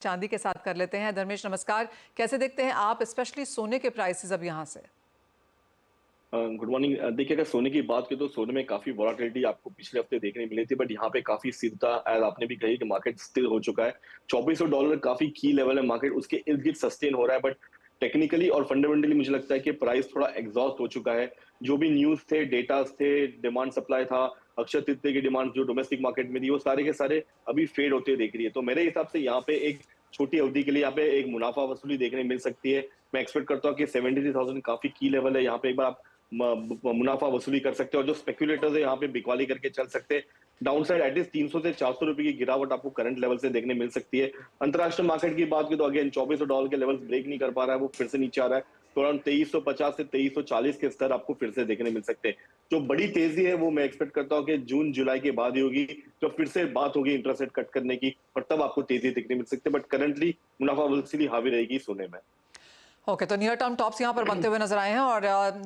चांदी के साथ कर लेते हैं। धर्मेश नमस्कार, कैसे देखते हैं आप स्पेशली सोने के प्राइसेस अब यहाँ से? Good morning. देखिए, अगर सोने की बात करें तो सोने में काफी वॉलेटिलिटी आपको पिछले हफ्ते देखने मिली थी, बट यहाँ पे काफी स्थिरता, एज आपने भी कही कि मार्केट स्थिर हो चुका है। $2400 काफी की लेवल है, मार्केट उसके इर्द गिर्द सस्टेन हो रहा है, बट टेक्निकली और फंडामेंटली मुझे लगता है कि प्राइस थोड़ा एग्जॉस्ट हो चुका है। जो भी न्यूज थे, डेटा थे, डिमांड सप्लाई था, अक्षय तृतीया की डिमांड जो डोमेस्टिक मार्केट में थी, वो सारे के सारे अभी फेड होते दिख रही है। तो मेरे हिसाब से यहाँ पे एक छोटी अवधि के लिए यहाँ पे एक मुनाफा वसूली देखने मिल सकती है। मैं एक्सपेक्ट करता हूँ कि 73,000 काफी की लेवल है, यहाँ पे एक बार आप मुनाफा वसूली कर सकते हैं, और जो स्पेक्युलेटर्स है यहाँ पे बिकवाली करके चल सकते हैं। डाउन साइड एटलीस्ट 300 से 400 रुपए की गिरावट आपको करंट लेवल से देखने मिल सकती है। अंतरराष्ट्रीय मार्केट की बात की तो अगेन $2400 के लेवल्स ब्रेक नहीं कर पा रहा है, वो फिर से नीचे आ रहा है। तो अराउंड 2350 से 2340 के स्तर आपको फिर से देखने मिल सकते हैं। जो बड़ी तेजी है वो मैं एक्सपेक्ट करता हूँ कि जून जुलाई के बाद ही होगी, तो फिर से बात होगी इंटरेस्ट रेट कट करने की, और तब आपको तेजी देखने मिल सकती है। बट करंटली मुनाफा वसूली हावी रहेगी सोने में। ओके, तो नियर टर्म टॉप्स यहाँ पर बनते हुए नजर आए हैं और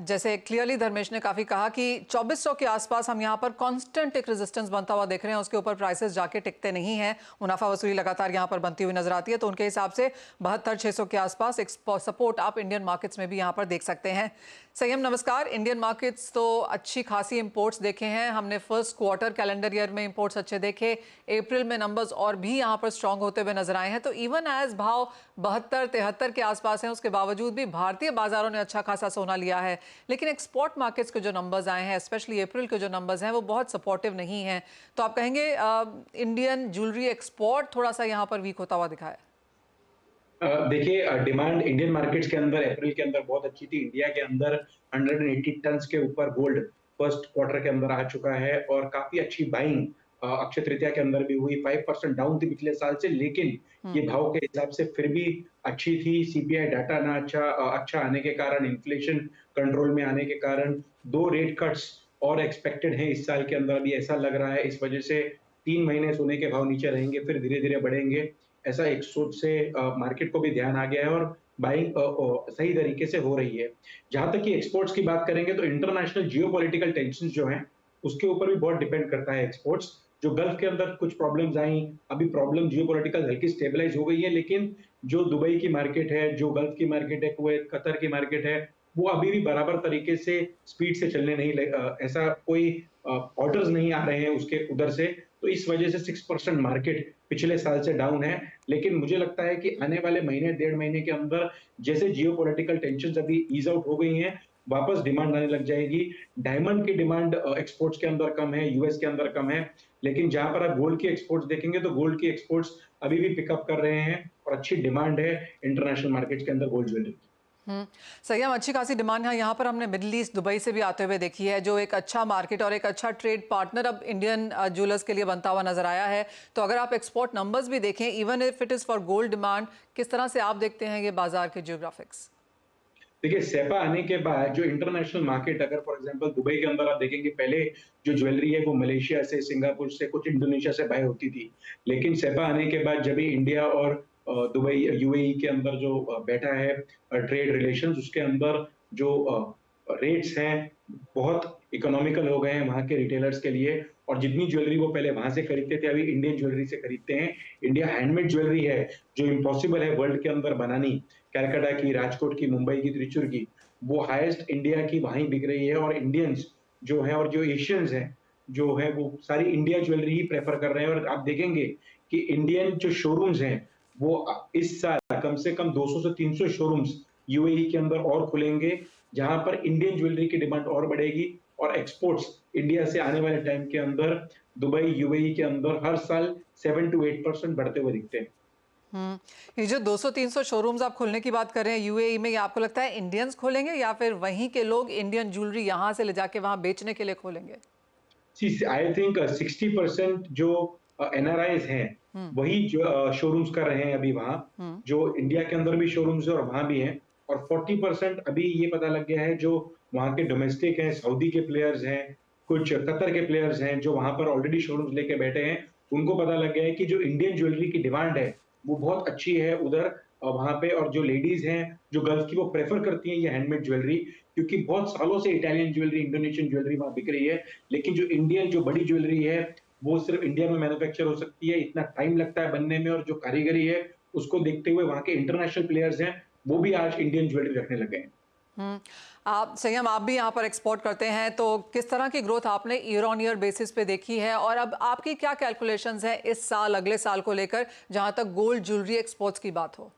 जैसे क्लियरली धर्मेश ने काफी कहा कि 2400 के आसपास हम यहाँ पर कांस्टेंट एक रेजिस्टेंस बनता हुआ देख रहे हैं, उसके ऊपर प्राइसेस जाके टिकते नहीं हैं। मुनाफा वसूली लगातार यहाँ पर बनती हुई नजर आती है, तो उनके हिसाब से 72-600 के आसपास एक सपोर्ट आप इंडियन मार्केट्स में भी यहाँ पर देख सकते हैं। संयम नमस्कार। इंडियन मार्केट्स तो अच्छी खासी इंपोर्ट्स देखे हैं हमने, फर्स्ट क्वार्टर कैलेंडर ईयर में इंपोर्ट्स अच्छे देखे, अप्रैल में नंबर्स और भी यहाँ पर स्ट्रांग होते हुए नजर आए हैं। तो इवन एज भाव 72-73 के आसपास हैं, उसके बावजूद भी भारतीय बाजारों ने अच्छा खासा सोना लिया है। लेकिन एक्सपोर्ट मार्केट्स के जो नंबर्स आए हैं, स्पेशली अप्रैल के जो नंबर्स हैं, वो बहुत सपोर्टिव नहीं हैं। तो आप कहेंगे इंडियन ज्वेलरी एक्सपोर्ट थोड़ा सा यहाँ पर वीक होता हुआ दिखा है? देखिए, डिमांड इंडियन मार्केट्स के अंदर अप्रैल के अंदर बहुत अच्छी थी। इंडिया के अंदर 180 टन के ऊपर गोल्ड फर्स्ट क्वार्टर के अंदर आ चुका है, और काफी अच्छी बाइंग अक्षय तृतीया के अंदर भी हुई। 5% डाउन थी पिछले साल से, लेकिन ये भाव के हिसाब से फिर भी अच्छी थी। सीपीआई डाटा ना अच्छा आने के कारण, इन्फ्लेशन कंट्रोल में आने के कारण 2 रेट कट्स और एक्सपेक्टेड है इस साल के अंदर, भी ऐसा लग रहा है। इस वजह से 3 महीने सोने के भाव नीचे रहेंगे, फिर धीरे धीरे बढ़ेंगे, ऐसा एक सोच से मार्केट को भी ध्यान आ गया है, और बाइंग सही तरीके से हो रही है। जहां तक कि एक्सपोर्ट्स की बात करेंगे तो इंटरनेशनल जियोपॉलिटिकल टेंशन जो हैं, उसके ऊपर भी बहुत डिपेंड करता है एक्सपोर्ट्स। जो गल्फ के अंदर कुछ प्रॉब्लम्स आई, अभी प्रॉब्लम जियोपॉलिटिकल हल्की स्टेबलाइज हो गई है, लेकिन जो दुबई की मार्केट है, जो गल्फ की मार्केट है, कुवैत कतर की मार्केट है, वो अभी भी बराबर तरीके से स्पीड से चलने नहीं ऐसा कोई ऑर्डर्स नहीं आ रहे हैं उसके उधर से। तो इस वजह से 6% मार्केट पिछले साल से डाउन है। लेकिन मुझे लगता है कि आने वाले महीने, 1.5 महीने के अंदर जैसे जियोपॉलिटिकल टेंशंस अभी ईज आउट हो गई हैं, वापस डिमांड आने लग जाएगी। डायमंड की डिमांड एक्सपोर्ट्स के अंदर कम है, यूएस के अंदर कम है, लेकिन जहां पर आप गोल्ड की एक्सपोर्ट्स देखेंगे तो गोल्ड की एक्सपोर्ट्स अभी भी पिकअप कर रहे हैं, और अच्छी डिमांड है इंटरनेशनल मार्केट्स के अंदर गोल्ड ज्वेलरी की। सही है, अच्छी खासी डिमांड है यहाँ पर। हमने मिडिल ईस्ट दुबई से भी आते हुए देखी है, जो एक अच्छा मार्केट और एक अच्छा ट्रेड पार्टनर अब इंडियन ज्वेलर्स के लिए बनता हुआ नजर आया है। तो अगर आप एक्सपोर्ट नंबर्स भी देखें, even if it is for gold demand, किस तरह से आप देखते हैं ये बाजार के जियोग्राफिक्स? देखिए, सेपा आने के बाद जो इंटरनेशनल मार्केट, अगर फॉर एग्जांपल दुबई के अंदर आप देखेंगे, पहले जो ज्वेलरी है वो मलेशिया से, सिंगापुर से, कुछ इंडोनेशिया से बाय होती थी। लेकिन सेपा आने के बाद जब भी इंडिया और दुबई, यूएई के अंदर जो बैठा है ट्रेड रिलेशंस, उसके अंदर जो रेट्स हैं बहुत इकोनॉमिकल हो गए हैं वहाँ के रिटेलर्स के लिए, और जितनी ज्वेलरी वो पहले वहां से खरीदते थे, अभी इंडियन ज्वेलरी से खरीदते हैं। इंडिया हैंडमेड ज्वेलरी है जो इम्पॉसिबल है वर्ल्ड के अंदर बनानी, कलकत्ता की, राजकोट की, मुंबई की, त्रिचुर की, वो हाईएस्ट इंडिया की वहीं बिक रही है। और इंडियंस जो है और जो एशियंस हैं जो है, वो सारी इंडिया ज्वेलरी ही प्रेफर कर रहे हैं। और आप देखेंगे कि इंडियन जो शोरूम्स हैं वो इस साल कम से कम 200 से 300 शोरूम्स यूएई के अंदर और खुलेंगे, जहां पर इंडियन ज्वेलरी की डिमांड और बढ़ेगी, और एक्सपोर्ट्स इंडिया से आने वाले टाइम के अंदर दुबई, यूएई के अंदर हर साल 7 to 8% बढ़ते हुए दिखते हैं। ये जो 200-300 शोरूम्स आप खोलने की बात कर रहे हैं यूएई में, ये आपको लगता है इंडियंस खोलेंगे या फिर वहीं के लोग इंडियन ज्वेलरी यहाँ से ले जाके वहां बेचने के लिए खोलेंगे? आई थिंक 60% जो एनआरआईज हैं हम्म। वही जो शोरूम्स कर रहे हैं अभी वहां, हम्म। जो इंडिया के अंदर भी शोरूम्स है और वहां भी हैं। और 40% अभी ये पता लग गया है जो वहां के डोमेस्टिक हैं, सऊदी के प्लेयर्स हैं, कुछ कतर के प्लेयर्स हैं जो वहां पर ऑलरेडी शोरूम्स लेके बैठे हैं, उनको पता लग गया है कि जो इंडियन ज्वेलरी की डिमांड है वो बहुत अच्छी है उधर वहां पे। और जो लेडीज हैं जो गल्फ की, वो प्रेफर करती हैं ये हैंडमेड ज्वेलरी, क्योंकि बहुत सालों से इटालियन ज्वेलरी, इंडोनेशियन ज्वेलरी वहां बिक रही है। लेकिन जो इंडियन जो बड़ी ज्वेलरी है वो सिर्फ इंडिया में मैन्युफैक्चर हो सकती है, इतना टाइम लगता है बनने में, और जो कारीगरी है उसको देखते हुए वहाँ के इंटरनेशनल प्लेयर्स हैं, वो भी आज इंडियन ज्वेलरी रखने लगे हैं। आप संयम, आप भी यहाँ पर एक्सपोर्ट करते हैं, तो किस तरह की ग्रोथ आपने ईयर ऑन ईयर बेसिस पे देखी है, और अब आपकी क्या कैलकुलेशंस हैं इस साल, अगले साल को लेकर, जहां तक गोल्ड ज्वेलरी एक्सपोर्ट्स की बात हो?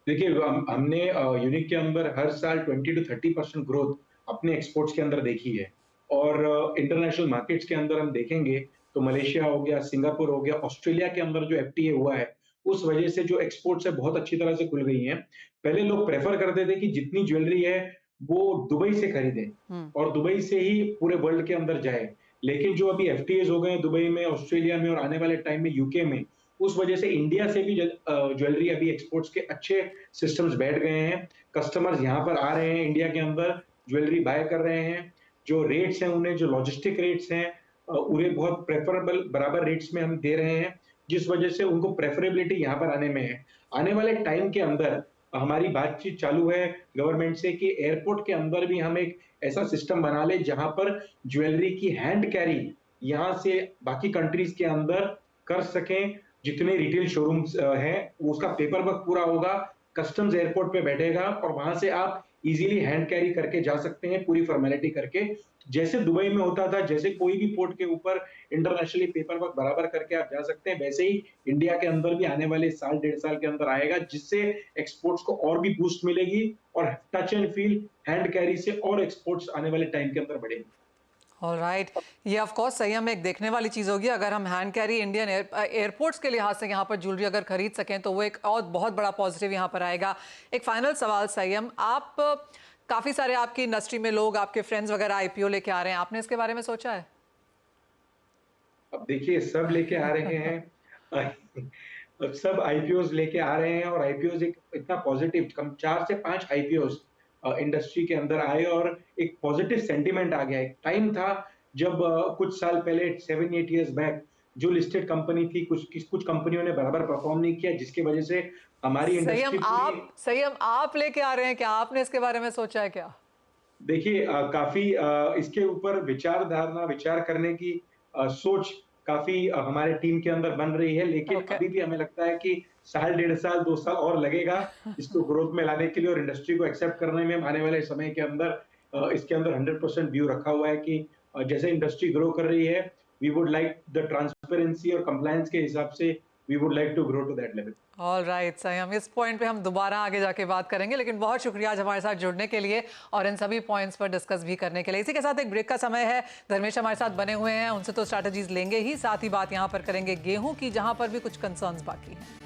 देखिए हमने यूनिक के अंदर हर साल 20 to 30% ग्रोथ अपने एक्सपोर्ट्स के अंदर देखी है। और इंटरनेशनल मार्केट्स के अंदर हम देखेंगे तो मलेशिया हो गया, सिंगापुर हो गया, ऑस्ट्रेलिया के अंदर जो एफटीए हुआ है, उस वजह से जो एक्सपोर्ट्स है बहुत अच्छी तरह से खुल गई हैं। पहले लोग प्रेफर करते थे कि जितनी ज्वेलरी है वो दुबई से खरीदें और दुबई से ही पूरे वर्ल्ड के अंदर जाए। लेकिन जो अभी एफटीएज हो गए हैं दुबई में, ऑस्ट्रेलिया में और आने वाले टाइम में यूके में, उस वजह से इंडिया से भी ज्वेलरी अभी एक्सपोर्ट्स के अच्छे सिस्टम्स बैठ गए हैं। कस्टमर्स यहाँ पर आ रहे हैं, इंडिया के अंदर ज्वेलरी बाय कर रहे हैं। जो रेट्स हैं उन्हें, जो लॉजिस्टिक रेट्स हैं उन्हें बहुत प्रेफरेबल बराबर रेट्स में हम दे रहे हैं, जिस वजह से उनको प्रेफरेबिलिटी यहाँ पर आने में है। आने वाले टाइम के अंदर हमारी बातचीत चालू है गवर्नमेंट से कि एयरपोर्ट के अंदर भी हम एक ऐसा सिस्टम बना ले जहां पर ज्वेलरी की हैंड कैरी यहाँ से बाकी कंट्रीज के अंदर कर सकें। जितने रिटेल शोरूम्स हैं उसका पेपर वर्क पूरा होगा, कस्टम्स एयरपोर्ट पे बैठेगा और वहां से आप इजीली हैंड कैरी करके जा सकते हैं पूरी फॉर्मेलिटी करके। जैसे दुबई में होता था, जैसे कोई भी पोर्ट के ऊपर इंटरनेशनली पेपर वर्क बराबर करके आप जा सकते हैं, वैसे ही इंडिया के अंदर भी आने वाले साल 1.5 साल के अंदर आएगा, जिससे एक्सपोर्ट्स को और भी बूस्ट मिलेगी और touch and feel hand carry से और एक्सपोर्ट्स आने वाले टाइम के अंदर बढ़ेगी। ऑलराइट, ये ऑफ कोर्स संयम एक देखने वाली चीज़ होगी। अगर हम हैंड कैरी इंडियन एयरपोर्ट्स के लिहाज से यहाँ पर ज्वेलरी अगर खरीद सकें तो वो एक और बहुत बड़ा पॉजिटिव यहाँ पर आएगा। एक फाइनल सवाल संयम, आप काफ़ी सारे आपकी इंडस्ट्री में लोग, आपके फ्रेंड्स वगैरह आईपीओ लेके आ रहे हैं, आपने इसके बारे में सोचा है? अब देखिए सब लेके आ रहे हैं अब सब आईपीओज लेके आ रहे हैं और आईपीओज एक इतना पॉजिटिव, कम 4 से 5 आईपीओज इंडस्ट्री के अंदर आए और एक पॉजिटिव सेंटीमेंट आ गया। एक टाइम था जब कुछ साल पहले 7-8 इयर्स बैक जो लिस्टेड कंपनी थी, कुछ कंपनियों ने बराबर परफॉर्म नहीं किया, जिसके वजह से हमारी इंडस्ट्री संयम आप लेके आ रहे हैं क्या? आपने इसके बारे में सोचा है क्या? देखिए काफी इसके ऊपर विचार करने की सोच काफी हमारे टीम के अंदर बन रही है, लेकिन अभी भी हमें लगता है कि साल 1.5 साल 2 साल और लगेगा इसको ग्रोथ में लाने के लिए और इंडस्ट्री को एक्सेप्ट करने में। आने वाले समय के अंदर इसके अंदर 100% व्यू रखा हुआ है कि जैसे इंडस्ट्री ग्रो कर रही है, we would like the transparency और कंप्लायंस के हिसाब से we would like to grow to that level. Alright Sanyam, इस पॉइंट पे हम दोबारा आगे जाके बात करेंगे, लेकिन बहुत शुक्रिया आज हमारे साथ जुड़ने के लिए और इन सभी पॉइंट्स पर डिस्कस भी करने के लिए। इसी के साथ एक ब्रेक का समय है। धर्मेश हमारे साथ बने हुए हैं, उनसे तो स्ट्रैटेजीज लेंगे ही, साथ ही बात यहाँ पर करेंगे गेहूं की, जहां पर भी कुछ कंसर्न्स बाकी हैं।